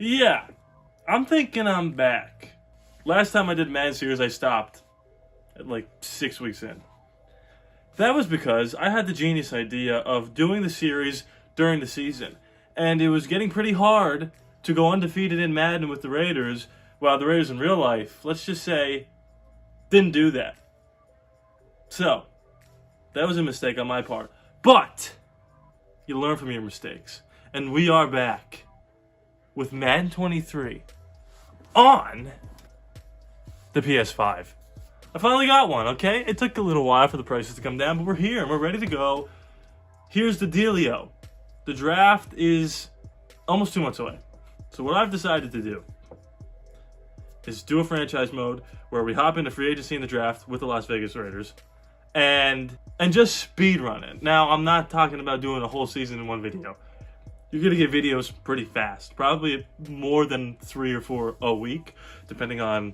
Yeah, I'm thinking I'm back. Last time I did Madden series, I stopped at like 6 weeks in. That was because I had the genius idea of doing the series during the season. And it was getting pretty hard to go undefeated in Madden with the Raiders, while the Raiders in real life, let's just say, didn't do that. So, that was a mistake on my part. But, you learn from your mistakes. And we are back with Madden 23 on the PS5. I finally got one, okay? It took a little while for the prices to come down, but we're here and we're ready to go. Here's the dealio. The draft is almost 2 months away. So what I've decided to do is do a franchise mode where we hop into free agency in the draft with the Las Vegas Raiders and just speed run it. Now, I'm not talking about doing a whole season in one video. You're going to get videos pretty fast. Probably more than 3 or 4 a week, depending on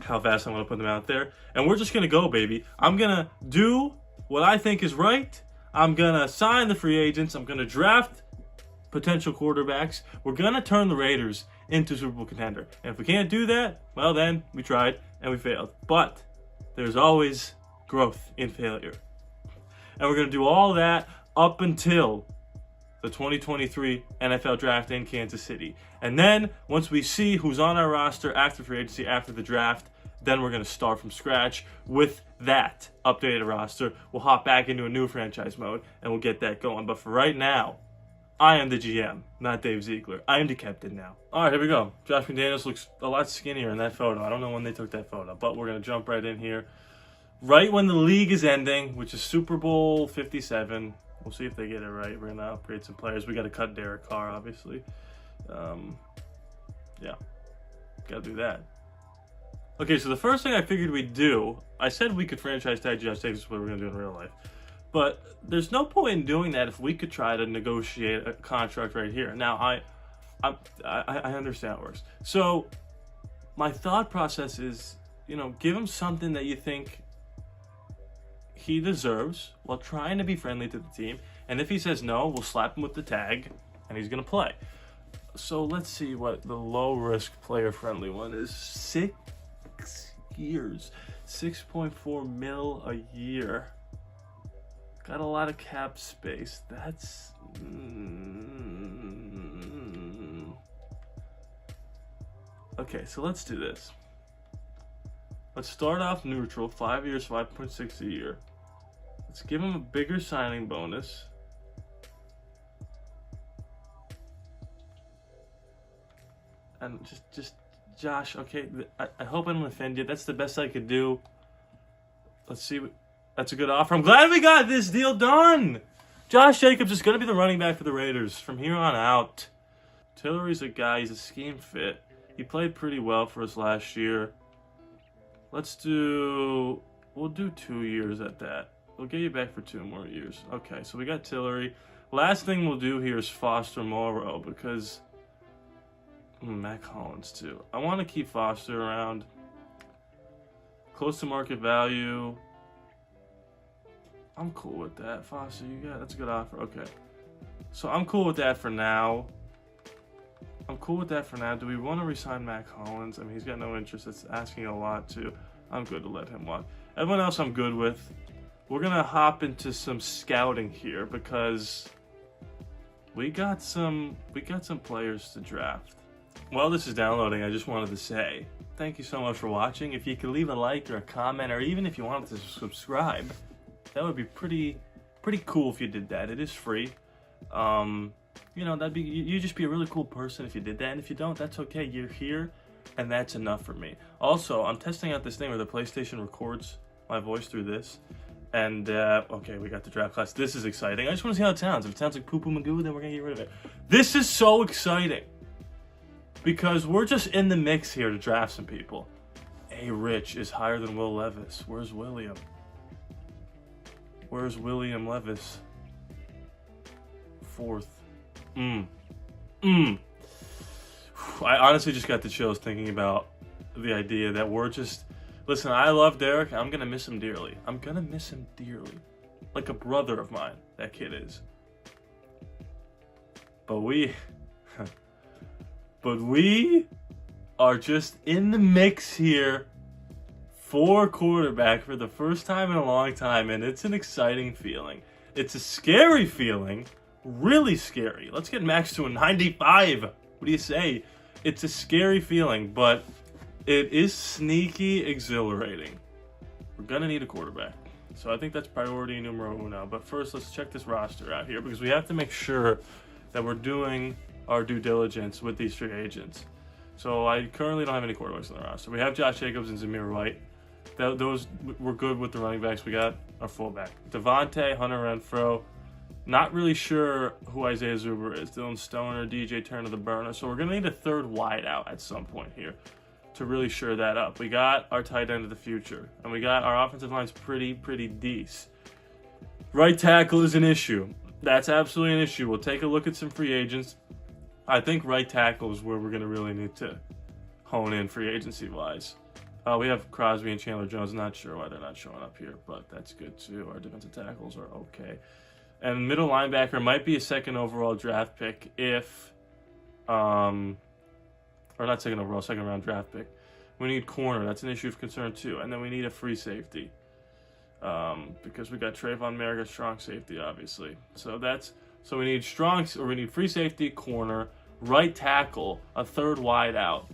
how fast I want to put them out there. And we're just going to go, baby. I'm going to do what I think is right. I'm going to sign the free agents. I'm going to draft potential quarterbacks. We're going to turn the Raiders into Super Bowl contender. And if we can't do that, well then, we tried and we failed. But there's always growth in failure. And we're going to do all that up until the 2023 NFL Draft in Kansas City. And then, once we see who's on our roster after free agency, after the draft, then we're going to start from scratch with that updated roster. We'll hop back into a new franchise mode, and we'll get that going. But for right now, I am the GM, not Dave Ziegler. I am the captain now. All right, here we go. Josh McDaniels looks a lot skinnier in that photo. I don't know when they took that photo, but we're going to jump right in here. Right when the league is ending, which is Super Bowl 57. We'll see if they get it right. We're going to upgrade some players. We got to cut Derek Carr, obviously. Yeah, got to do that. Okay, so the first thing I figured we'd do, I said we could franchise tag Josh Davis, what we're going to do in real life. But there's no point in doing that if we could try to negotiate a contract right here. Now, I understand how it works. So my thought process is, give him something that you think he deserves while trying to be friendly to the team. And if he says no, we'll slap him with the tag and he's going to play. So let's see what the low-risk player-friendly one is. 6 years. 6.4 mil a year. Got a lot of cap space. That's... Okay, so let's do this. Let's start off neutral. 5 years, 5.6 a year. Let's give him a bigger signing bonus. And just Josh, okay, I hope I don't offend you. That's the best I could do. Let's see. That's a good offer. I'm glad we got this deal done. Josh Jacobs is going to be the running back for the Raiders from here on out. Tillery's a guy. He's a scheme fit. He played pretty well for us last year. We'll do 2 years at that. We'll get you back for 2 more years. Okay, so we got Tillery. Last thing we'll do here is Foster Moreau because... Mac Hollins too. I want to keep Foster around. Close to market value. I'm cool with that. Foster, that's a good offer. Okay. So I'm cool with that for now. Do we want to resign Mac Hollins? I mean, he's got no interest. It's asking a lot too. I'm good to let him walk. Everyone else I'm good with. We're going to hop into some scouting here because we got some players to draft. While this is downloading, I just wanted to say thank you so much for watching. If you could leave a like or a comment, or even if you wanted to subscribe, that would be pretty cool if you did that. It is free. You'd just be a really cool person if you did that. And if you don't, that's okay. You're here, and that's enough for me. Also, I'm testing out this thing where the PlayStation records my voice through this. And, okay, we got the draft class. This is exciting. I just want to see how it sounds. If it sounds like poo-poo magoo, then we're going to get rid of it. This is so exciting. Because we're just in the mix here to draft some people. A. Rich is higher than Will Levis. Where's William? Where's William Levis? 4th. I honestly just got the chills thinking about the idea that we're just... Listen, I love Derek. I'm going to miss him dearly. Like a brother of mine, that kid is. But But we are just in the mix here for quarterback for the first time in a long time, and it's an exciting feeling. It's a scary feeling, really scary. Let's get Max to a 95. What do you say? It's a scary feeling, but it is sneaky exhilarating. We're going to need a quarterback. So I think that's priority numero uno. But first, let's check this roster out here because we have to make sure that we're doing our due diligence with these free agents. So I currently don't have any quarterbacks on the roster. We have Josh Jacobs and Zamir White. Those we're good with the running backs. We got our fullback. Devontae, Hunter Renfrow. Not really sure who Isaiah Zuber is. Dylan Stoner, DJ Turner the burner. So we're going to need a third wideout at some point here to really shore that up. We got our tight end of the future. And we got our offensive line's pretty decent. Right tackle is an issue. That's absolutely an issue. We'll take a look at some free agents. I think right tackle is where we're going to really need to hone in free agency-wise. We have Crosby and Chandler Jones. Not sure why they're not showing up here, but that's good too. Our defensive tackles are okay. And middle linebacker might be a second overall draft pick if, or not second overall, second round draft pick. We need corner. That's an issue of concern too. And then we need a free safety because we got Trayvon Merrick, strong safety, obviously. So we need free safety, corner, right tackle, a third wide out,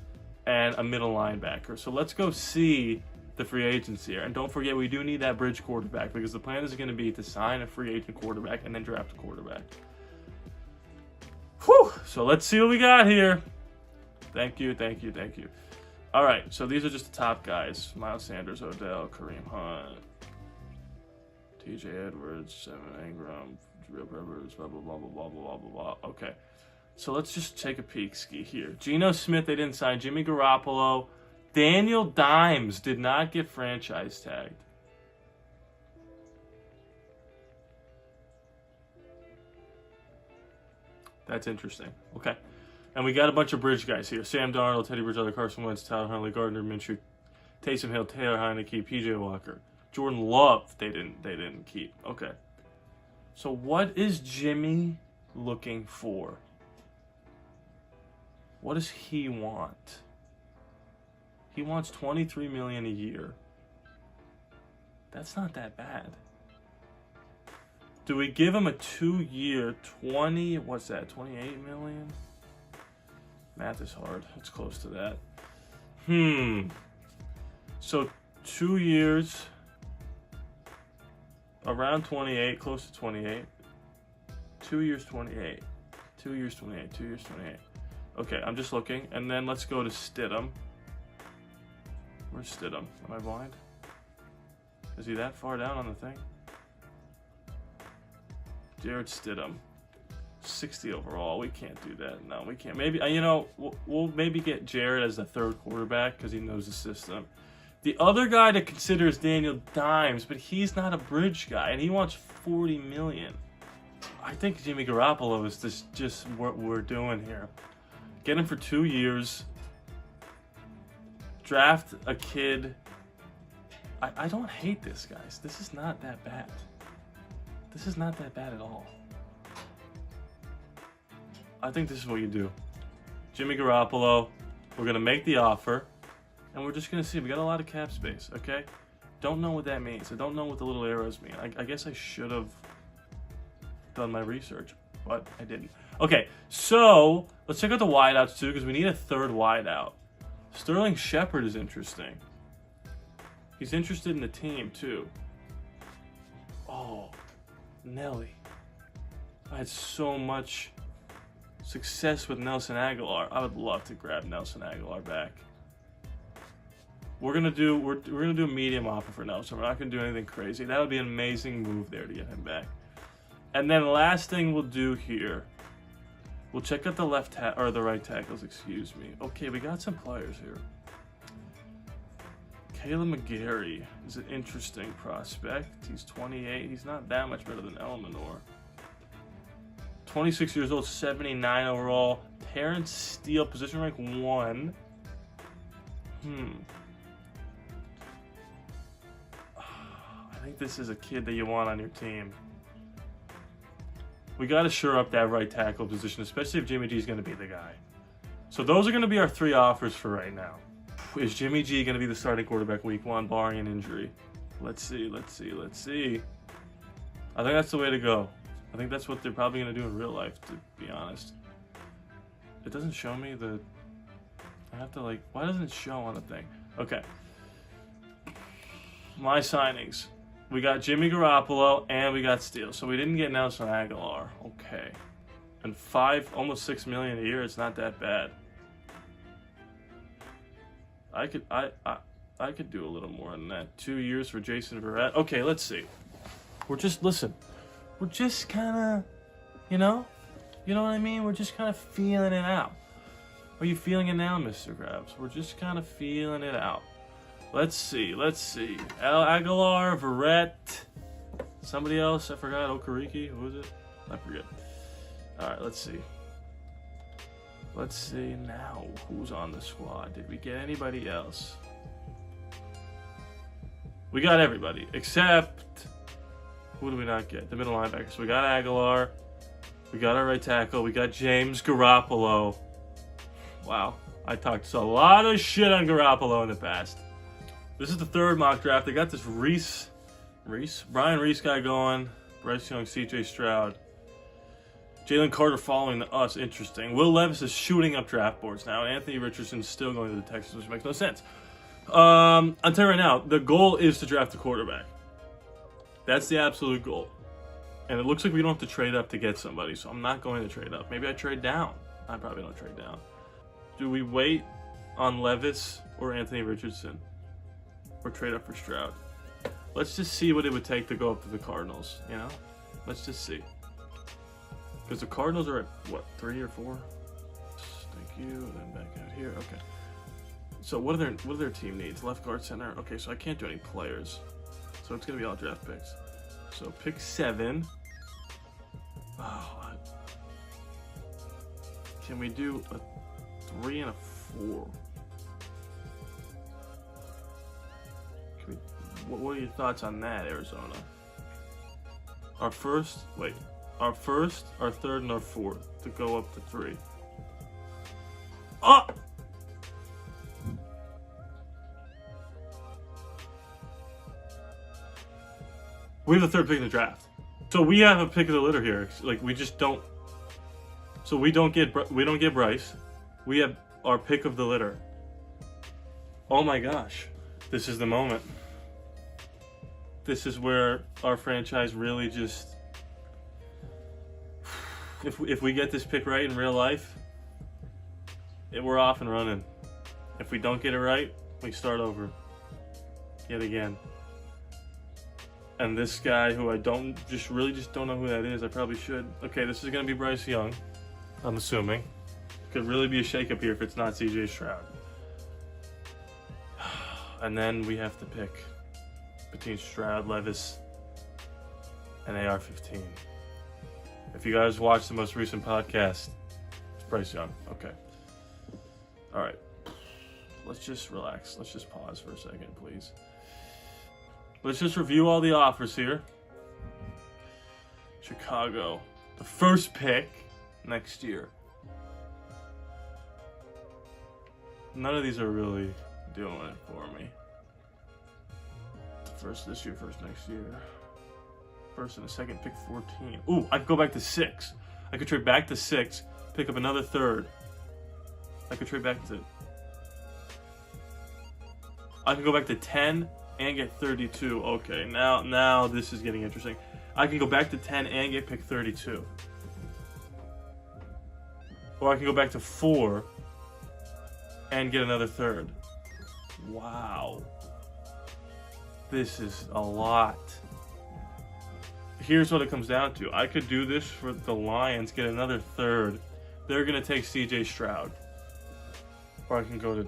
and a middle linebacker. So let's go see the free agents here. And don't forget, we do need that bridge quarterback because the plan is going to be to sign a free agent quarterback and then draft a quarterback. Whew! So let's see what we got here. Thank you. All right, so these are just the top guys. Miles Sanders, Odell, Kareem Hunt, TJ Edwards, Evan Ingram, Real Peppers, blah, blah, blah, blah, blah, blah, blah. Okay. So let's just take a peek ski here. Geno Smith, they didn't sign. Jimmy Garoppolo. Daniel Dimes did not get franchise tagged. That's interesting. Okay. And we got a bunch of bridge guys here. Sam Darnold, Teddy Bridgewater, Carson Wentz, Tyler Huntley, Gardner Minshew, Taysom Hill, Taylor Heineke, PJ Walker. Jordan Love, they didn't keep. Okay. So what is Jimmy looking for? What does he want? He wants $23 million a year. That's not that bad. Do we give him a 2-year, 28 million? Math is hard. It's close to that. So 2 years, around 28, close to 28. 2 years, 28. 2 years, 28. 2 years, 28. Okay, I'm just looking. And then let's go to Stidham. Where's Stidham? Am I blind? Is he that far down on the thing? Jared Stidham. 60 overall. We can't do that. No, we can't. Maybe, we'll maybe get Jared as the third quarterback because he knows the system. The other guy to consider is Daniel Dimes, but he's not a bridge guy, and he wants $40 million. I think Jimmy Garoppolo is just what we're doing here. Get him for 2 years. Draft a kid. I don't hate this, guys. This is not that bad. This is not that bad at all. I think this is what you do. Jimmy Garoppolo, we're going to make the offer, and we're just going to see. We got a lot of cap space, okay? Don't know what that means. I don't know what the little arrows mean. I guess I should have done my research, but I didn't. Okay, so let's check out the wideouts too, because we need a third wideout. Sterling Shepard is interesting. He's interested in the team too. Oh, Nelly. I had so much success with Nelson Aguilar. I would love to grab Nelson Aguilar back. We're gonna do a medium offer for Nelson. We're not gonna do anything crazy. That would be an amazing move there to get him back. And then last thing we'll do here, we'll check out the the right tackles. Excuse me. Okay, we got some players here. Caleb McGarry is an interesting prospect. He's 28. He's not that much better than Elmanor. 26 years old, 79 overall. Terrence Steele, position rank 1. I think this is a kid that you want on your team. We got to shore up that right tackle position, especially if Jimmy G is going to be the guy. So those are going to be our 3 offers for right now. Is Jimmy G going to be the starting quarterback week 1, barring an injury? Let's see. I think that's the way to go. I think that's what they're probably going to do in real life, to be honest. It doesn't show me the... I have to like... Why doesn't it show on the thing? Okay. My signings. We got Jimmy Garoppolo and we got Steele. So we didn't get Nelson Aguilar. Okay. And almost $6 million a year. It's not that bad. I could do a little more than that. 2 years for Jason Verrett. Okay, let's see. We're just kind of, you know what I mean? We're just kind of feeling it out. Are you feeling it now, Mr. Krabs? We're just kind of feeling it out. Let's see. Aguilar, Verrett, somebody else, I forgot, Okereke, who was it? I forget. All right, let's see. Let's see now who's on the squad. Did we get anybody else? We got everybody, except, who do we not get? The middle linebacker. So we got Aguilar, we got our right tackle, we got James Garoppolo. Wow, I talked a lot of shit on Garoppolo in the past. This is the 3rd mock draft. They got this Brian Reese guy going, Bryce Young, CJ Stroud. Jalen Carter following us, interesting. Will Levis is shooting up draft boards now, and Anthony Richardson is still going to the Texans, which makes no sense. I'll tell you right now, the goal is to draft a quarterback. That's the absolute goal. And it looks like we don't have to trade up to get somebody, so I'm not going to trade up. Maybe I trade down. I probably don't trade down. Do we wait on Levis or Anthony Richardson? Or trade up for Stroud? Let's just see what it would take to go up to the Cardinals, you know? Let's just see. Because the Cardinals are at, what, 3 or 4? Thank you, then back out here, okay. So what are their team needs? Left guard, center, okay, so I can't do any players. So it's going to be all draft picks. So pick 7. Oh, can we do a 3 and a 4? What are your thoughts on that, Arizona? Our 1st, our 3rd, and our 4th to go up to 3. Oh! We have the 3rd pick in the draft. So we have a pick of the litter here. Like, we just don't. So we don't get Bryce. We have our pick of the litter. Oh my gosh. This is the moment. This is where our franchise really just... If we get this pick right in real life, we're off and running. If we don't get it right, we start over. Yet again. And this guy who I really just don't know who that is. I probably should. Okay, this is going to be Bryce Young, I'm assuming. Could really be a shakeup here if it's not CJ Stroud. And then we have to pick between Stroud, Levis, and AR-15. If you guys watched the most recent podcast, it's Bryce Young. Okay. All right. Let's just relax. Let's just pause for a second, please. Let's just review all the offers here. Chicago, the 1st pick next year. None of these are really doing it for me. First this year, 1st next year. 1st and a 2nd, pick 14. Ooh, I could go back to 6. I could trade back to 6, pick up another 3rd. I could trade back to... I can go back to 10 and get 32. Okay, now this is getting interesting. I can go back to 10 and get pick 32. Or I can go back to 4 and get another 3rd. Wow. This is a lot. Here's what it comes down to. I could do this for the Lions, get another 3rd. They're gonna take CJ Stroud. Or I can go to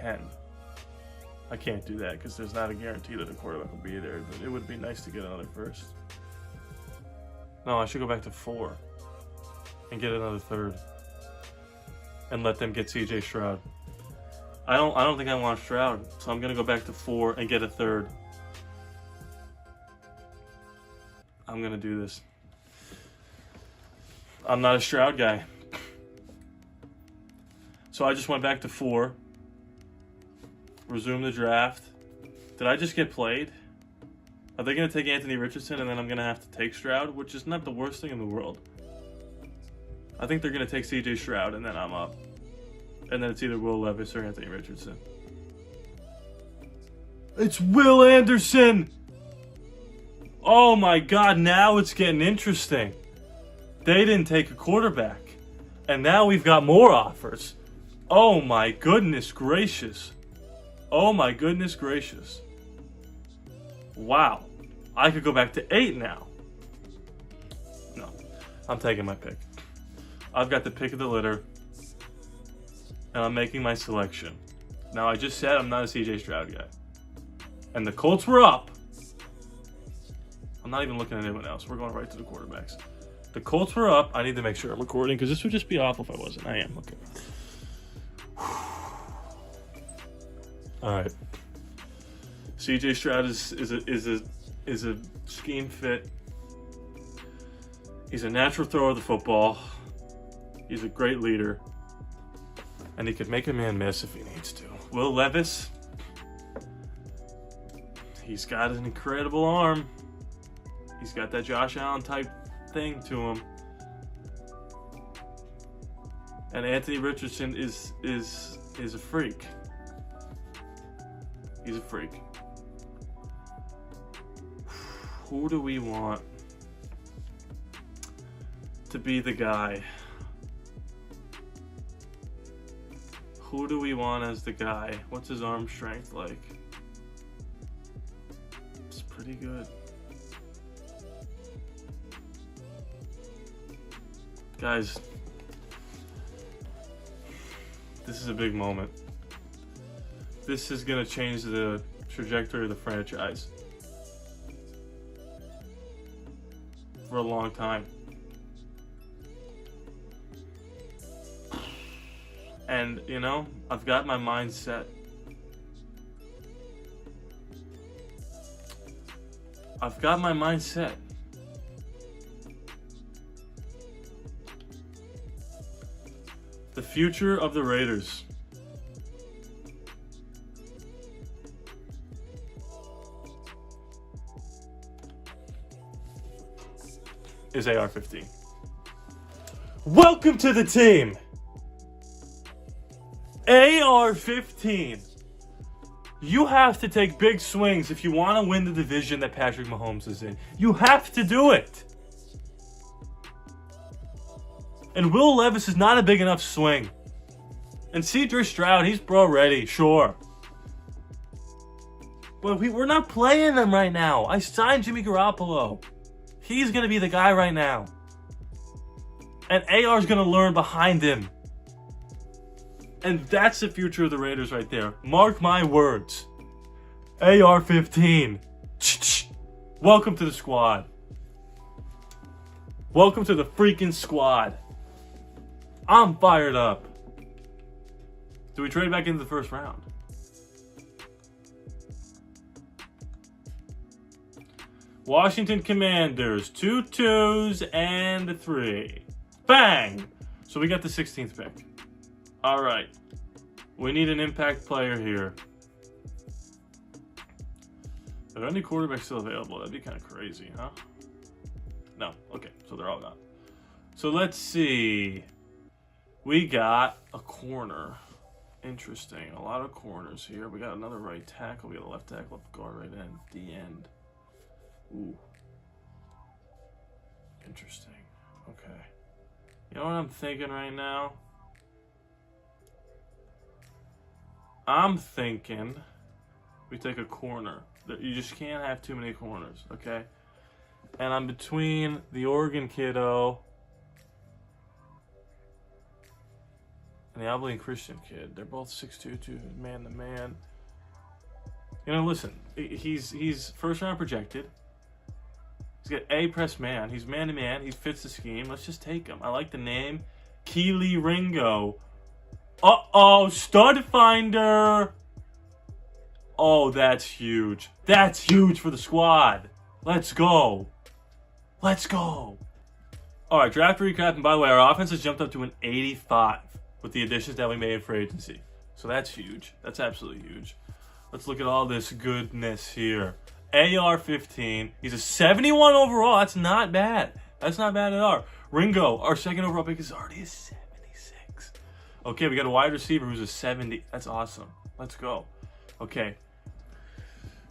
10. I can't do that because there's not a guarantee that a quarterback will be there, but it would be nice to get another 1st. No, I should go back to 4 and get another 3rd. And let them get CJ Stroud. I don't think I want Stroud, so I'm gonna go back to 4 and get a 3rd. I'm gonna do this. I'm not a Stroud guy. So I just went back to 4. Resume the draft. Did I just get played? Are they going to take Anthony Richardson and then I'm going to have to take Stroud, which is not the worst thing in the world. I think they're going to take CJ Stroud and then I'm up. And then it's either Will Levis or Anthony Richardson. It's Will Anderson! Oh my God, now it's getting interesting. They didn't take a quarterback. And now we've got more offers. Oh my goodness gracious. Oh my goodness gracious. Wow. I could go back to 8 now. No, I'm taking my pick. I've got the pick of the litter. And I'm making my selection. Now, I just said I'm not a CJ Stroud guy. And the Colts were up. I'm not even looking at anyone else. We're going right to the quarterbacks. The Colts were up. I need to make sure I'm recording because this would just be awful if I wasn't. I am. Okay. All right. CJ Stroud is a scheme fit. He's a natural thrower of the football. He's a great leader. And he could make a man miss if he needs to. Will Levis, he's got an incredible arm. He's got that Josh Allen type thing to him. And Anthony Richardson is a freak. He's a freak. Who do we want to be the guy? Who do we want as the guy? What's his arm strength like? It's pretty good. Guys, this is a big moment. This is going to change the trajectory of the franchise for a long time. And, you know, I've got my mind set. I've got my mind set. The future of the Raiders is AR-15. Welcome to the team! AR-15. You have to take big swings if you want to win the division that Patrick Mahomes is in. You have to do it. And Will Levis is not a big enough swing. And CJ Stroud, he's bro ready, sure. But we're not playing them right now. I signed Jimmy Garoppolo. He's going to be the guy right now. And AR's going to learn behind him. And that's the future of the Raiders right there. Mark my words. AR-15. Welcome to the squad. Welcome to the freaking squad. I'm fired up. Do we trade back into the first round? Washington Commanders. 2 2s and a 3. Bang! So we got the 16th pick. All right. We need an impact player here. Are there any quarterbacks still available? That'd be kind of crazy, huh? No. Okay, so they're all gone. So let's see. We got a corner. Interesting. A lot of corners here. We got another right tackle. We got a left tackle, left guard, right end, D end. Ooh. Interesting. Okay. You know what I'm thinking right now? I'm thinking we take a corner. You just can't have too many corners, okay? And I'm between the Oregon kiddo and the Abilene Christian kid. They're both 6'2", man to man. You know, listen, he's first round projected. He's got A press man. He's man to man. He fits the scheme. Let's just take him. I like the name. Keely Ringo. Uh-oh, stud finder. Oh, that's huge. That's huge for the squad. Let's go. Let's go. All right, draft recap. And by the way, our offense has jumped up to an 85. with the additions that we made for agency. So that's huge. That's absolutely huge. Let's look at all this goodness here. AR-15. He's a 71 overall. That's not bad. That's not bad at all. Ringo, our second overall pick, is already a 76. Okay, we got a wide receiver who's a 70. That's awesome. Let's go. Okay.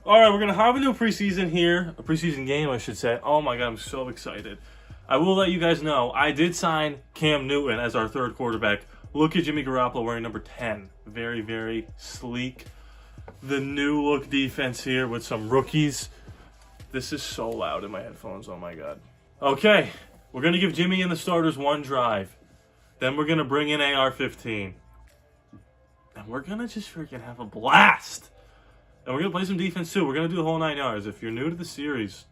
All right, we're going to have a new preseason here. A preseason game, I should say. Oh, my God, I'm so excited. I will let you guys know, I did sign Cam Newton as our third quarterback. Look at Jimmy Garoppolo wearing number 10. Very, very sleek. The new look defense here with some rookies. This is so loud in my headphones. Oh, my God. Okay, we're going to give Jimmy and the starters one drive. Then we're going to bring in AR-15. And we're going to just freaking have a blast. And we're going to play some defense, too. We're going to do the whole 9 yards. If you're new to the series,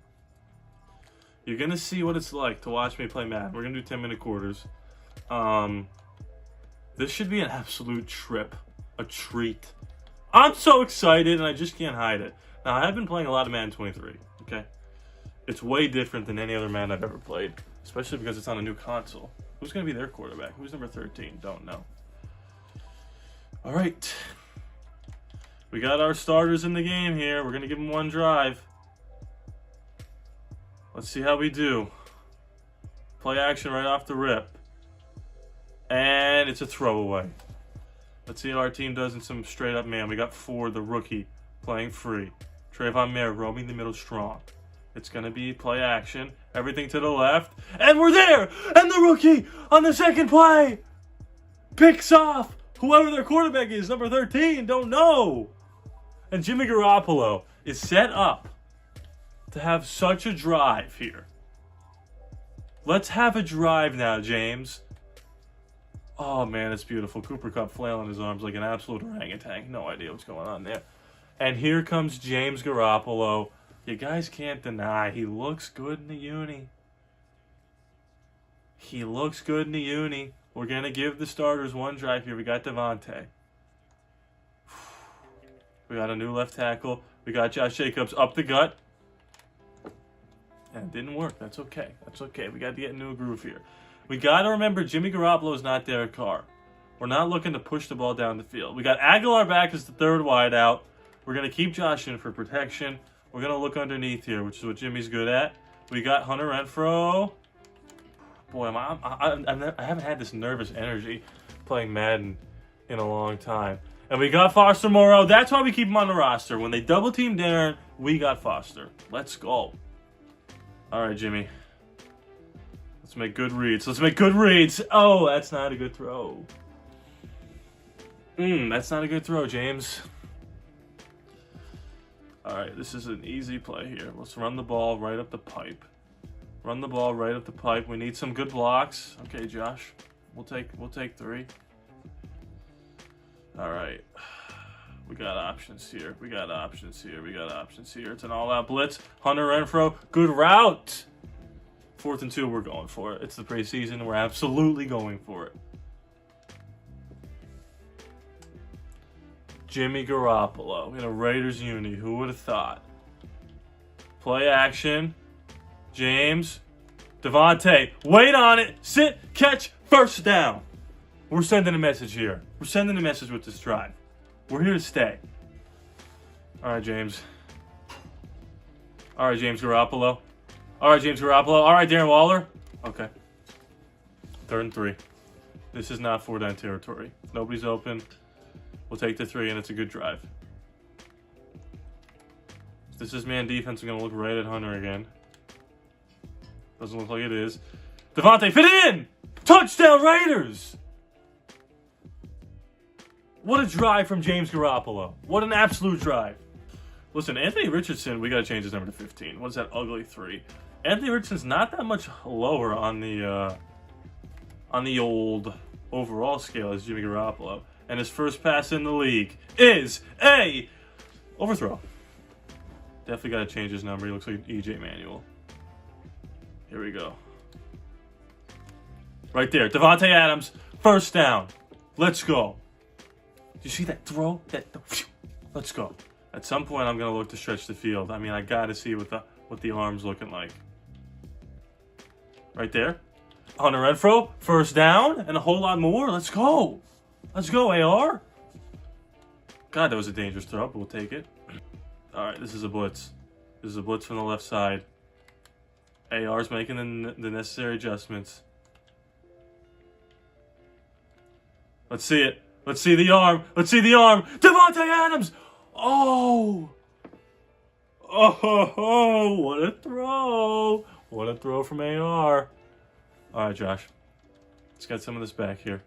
you're going to see what it's like to watch me play Madden. We're going to do 10-minute quarters. This should be an absolute trip. A treat. I'm so excited, and I just can't hide it. Now, I have been playing a lot of Madden 23, okay? It's way different than any other Madden I've ever played, especially because it's on a new console. Who's going to be their quarterback? Who's number 13? Don't know. All right. We got our starters in the game here. We're going to give them one drive. Let's see how we do. Play action right off the rip. And it's a throwaway. Let's see how our team does in some straight-up man. We got Ford, the rookie, playing free. Trayvon Mayer roaming the middle strong. It's going to be play action. Everything to the left. And we're there! And the rookie on the second play picks off whoever their quarterback is, number 13. Don't know. And Jimmy Garoppolo is set up to have such a drive here. Let's have a drive now, James. Oh, man, it's beautiful. Cooper Kupp flailing his arms like an absolute orangutan. No idea what's going on there. And here comes James Garoppolo. You guys can't deny he looks good in the uni. He looks good in the uni. We're going to give the starters one drive here. We got Devontae. We got a new left tackle. We got Josh Jacobs up the gut. And it didn't work. That's okay. That's okay. We got to get into a groove here. We got to remember Jimmy Garoppolo is not Derek Carr. We're not looking to push the ball down the field. We got Aguilar back as the third wideout. We're going to keep Josh in for protection. We're going to look underneath here, which is what Jimmy's good at. We got Hunter Renfrow. Boy, I haven't had this nervous energy playing Madden in a long time. And we got Foster Moreau. That's why we keep him on the roster. When they double team Darren, we got Foster. Let's go. All right, Jimmy. Let's make good reads. Let's make good reads. Oh, that's not a good throw. That's not a good throw, James. All right, this is an easy play here. Let's run the ball right up the pipe. Run the ball right up the pipe. We need some good blocks. Okay, Josh. We'll take 3. All right. We got options here. We got options here. We got options here. It's an all-out blitz. Hunter Renfrow, good route. 4th and 2, we're going for it. It's the preseason. We're absolutely going for it. Jimmy Garoppolo in a Raiders uni. Who would have thought? Play action. James. Devontae. Wait on it. Sit. Catch. First down. We're sending a message here. We're sending a message with this drive. We're here to stay. All right, James. All right, James Garoppolo. All right, James Garoppolo. All right, Darren Waller. Okay. 3rd and 3. This is not 4-down territory. Nobody's open. We'll take the 3, and it's a good drive. This is man defense. I'm going to look right at Hunter again. Doesn't look like it is. Devontae, fit it in! Touchdown, Raiders! What a drive from James Garoppolo. What an absolute drive. Listen, Anthony Richardson, we got to change his number to 15. What's that ugly 3? Anthony Richardson's not that much lower on the old overall scale as Jimmy Garoppolo. And his first pass in the league is a overthrow. Definitely got to change his number. He looks like EJ Manuel. Here we go. Right there. Devontae Adams, first down. Let's go. Do you see that throw? Let's go. At some point, I'm going to look to stretch the field. I mean, I got to see what the arm's looking like. Right there. Hunter Renfro, first down, and a whole lot more. Let's go. Let's go, AR. God, that was a dangerous throw, but we'll take it. All right, this is a blitz. This is a blitz from the left side. AR's making the necessary adjustments. Let's see it. Let's see the arm. Let's see the arm. Devontae Adams. Oh. Oh, what a throw. What a throw from AR. All right, Josh. Let's get some of this back here.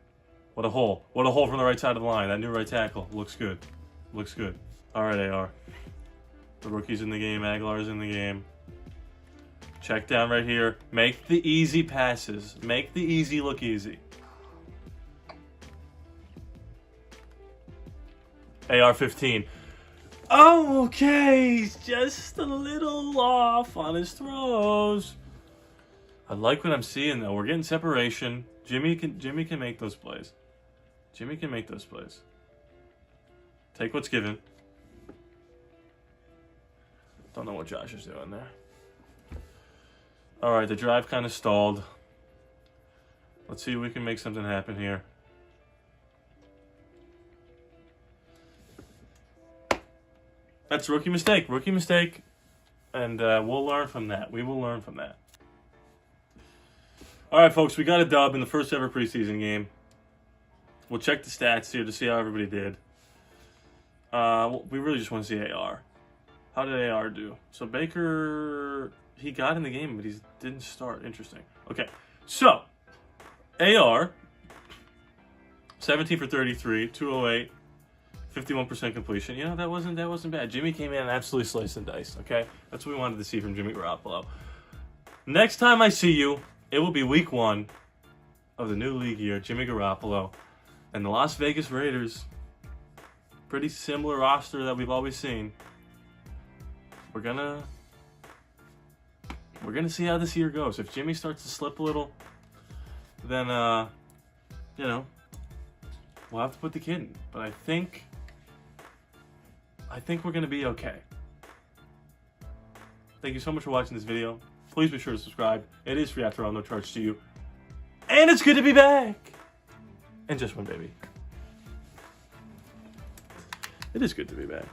What a hole. What a hole from the right side of the line. That new right tackle. Looks good. Looks good. All right, AR. The rookie's in the game. Aguilar's in the game. Check down right here. Make the easy passes. Make the easy look easy. AR-15. Oh, okay. He's just a little off on his throws. I like what I'm seeing, though. We're getting separation. Jimmy can make those plays. Jimmy can make those plays. Take what's given. Don't know what Josh is doing there. All right, the drive kind of stalled. Let's see if we can make something happen here. That's a rookie mistake. Rookie mistake. And we'll learn from that. We will learn from that. All right, folks, we got a dub in the first ever preseason game. We'll check the stats here to see how everybody did. We really just want to see AR. How did AR do? So Baker, he got in the game, but he didn't start. Interesting. Okay, so AR, 17 for 33, 208, 51% completion. You know, that wasn't bad. Jimmy came in and absolutely sliced and diced. Okay, that's what we wanted to see from Jimmy Garoppolo. Next time I see you, it will be week 1 of the new league year. Jimmy Garoppolo and the Las Vegas Raiders. Pretty similar roster that we've always seen. We're gonna see how this year goes. If Jimmy starts to slip a little, then you know, we'll have to put the kid in. But I think we're gonna be okay. Thank you so much for watching this video. Please be sure to subscribe. It is free after all, no charge to you. And it's good to be back. And just one baby. It is good to be back.